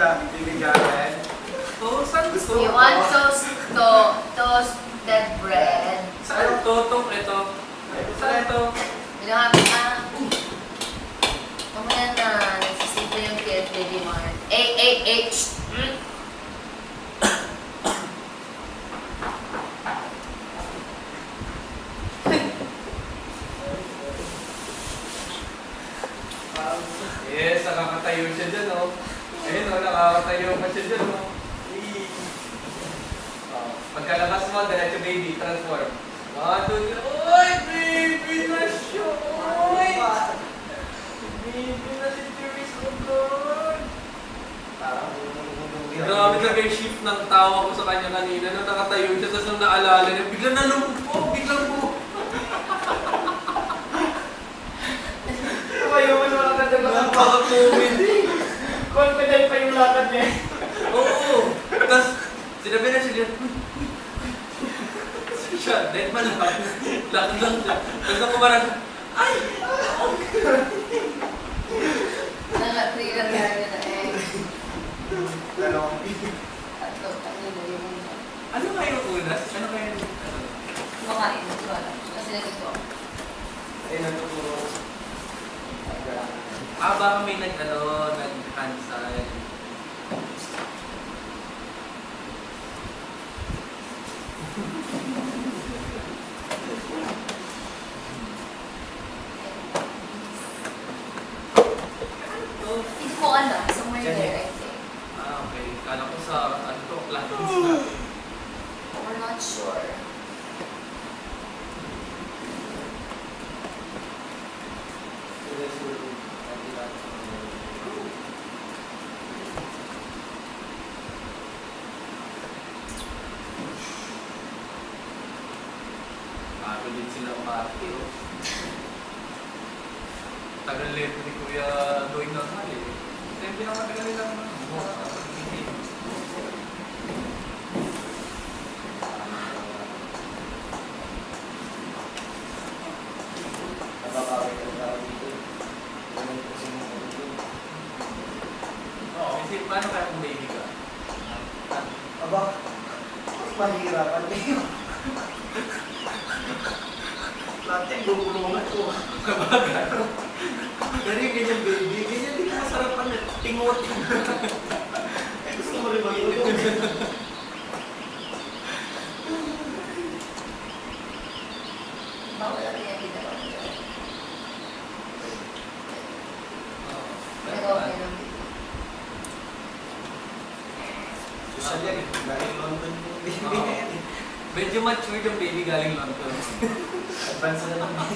Baby Jaren. Saan gusto You mo? want toasted bread? Saan to? Ito. Saan to? You don't have mamaya na, nagsisito yung kid, Baby Mart. Yes, nakakatayo siya dyan, oh. Ayun, oh, nakakatayo pa siya dyan, oh. Pagkalabas mo, diretso baby, transform. 1, 2, 3. Oy, baby na siya! Oy! Baby na si Cherise Ogod! Grabe na may shift ng tawa ko sa kanya kanina nung nakatayo siya, tapos nung naalala niya, biglang nalumpo, biglang po. Tumayo mo naman ang ganda. Napaka-comedy. Confident pa yung lakad niya. Oo. Tapos, sinabi na siya, siya, dead man lang. Lakad lang siya. Tapos nung kumarang, ay! Naka-trigger ka rin na Dalawang Ano nga yung unas? Ano kaya yung kumakain. Kasi nagito. ay natuturo. baka may nag-hand sign. Hindi ko alam. Somewhere there, I think. Okay. Kala ko sa, ano to, Latin's na. We're not sure. Bago din sila umarte, oh. Tagal lento ni Kuya Doing na nga eh. Ito yung pinakamatagal nila naman. Oo, kasi paano kaya kung baby ka? Aba, mahirapan kayo. Lahat yung gugulungan ko. Pero yung ganyan baby, ganyan din masarapan na tingot. Gusto mo rin magulong. Bawal natin yung ginawa nila. Pero okay lang. Gusto niya eh. Dahil London yung baby Oo. na yan eh. Medyo mature yung baby galing London. Advance na naman.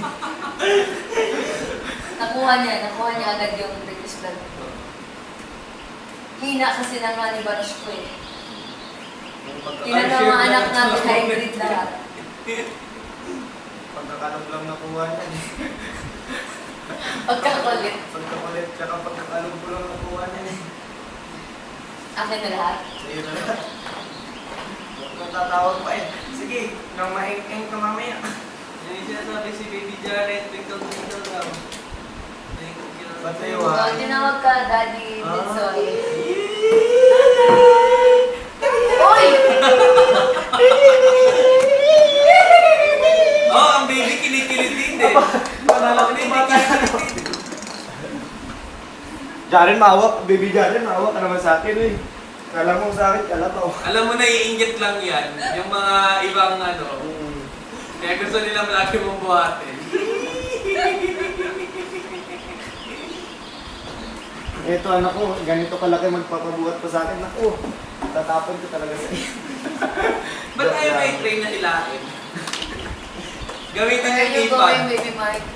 Nakuha niya agad yung British blood. Hina kasi ng money bunch ko eh. Tingnan ng mga anak natin, hybrid lahat. Pagkakalog lang nakuha niya eh. Pagkakulit. Pagkakulit, tsaka pagkakalog ko lang nakuha niya eh. Akin na lahat. Sa'yo na lahat. Natatawag pa eh. Sige, nang maeng-eng ka mamaya. Yan yung sinasabi si Baby Jared, twinkle twinkle daw. Ba't sa'yo So, ah? tinawag ka, Daddy Ah. Binsoy. Oy! Oh, ang baby kinikilit din eh. Malala ko Baby bata. kinikilit. Jaren, mawak. Baby Jaren, mawak ka naman sa akin eh. Kala mo sa akin, kalabaw. Alam mo na iinggit lang yan. Yung mga ibang ano. Kaya gusto nila lagi mong buhatin. Ito anak ko, ganito kalaki magpapabuhat pa sa akin. Ako, tatapon ko talaga sa iyo. Ba't tayo may train na hilain? Gamitin Where yung you ipad. going, Baby Mike?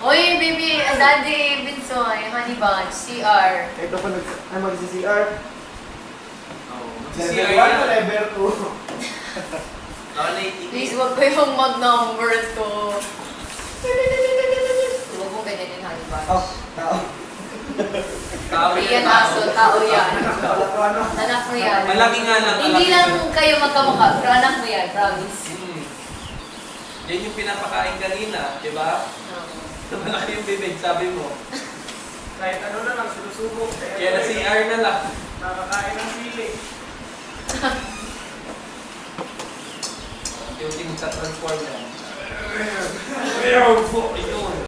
Oy, Baby, Daddy Binsoy, Honey Bunch, CR. Ito pa mag-CCR. Oh, Level CR 1 o yan. level 2? Please, wag kayong mag-numbers ko. Huwag mo ganyan yung Honey Bunch. Oh, tao. Tao Yan yan. aso, tao yan. Wala ko ano. Anak mo yan. Malaki nga lang. Hindi lang kayo magkamukha, pero anak mo yan, promise. Yan yung pinapakain kanina, di ba? So, malaki yung bibig, sabi mo. Kahit ano na lang, sinusubok. Kaya na CR na lang. Nakakain ng sili. Yung team sa transform yan. Ayun.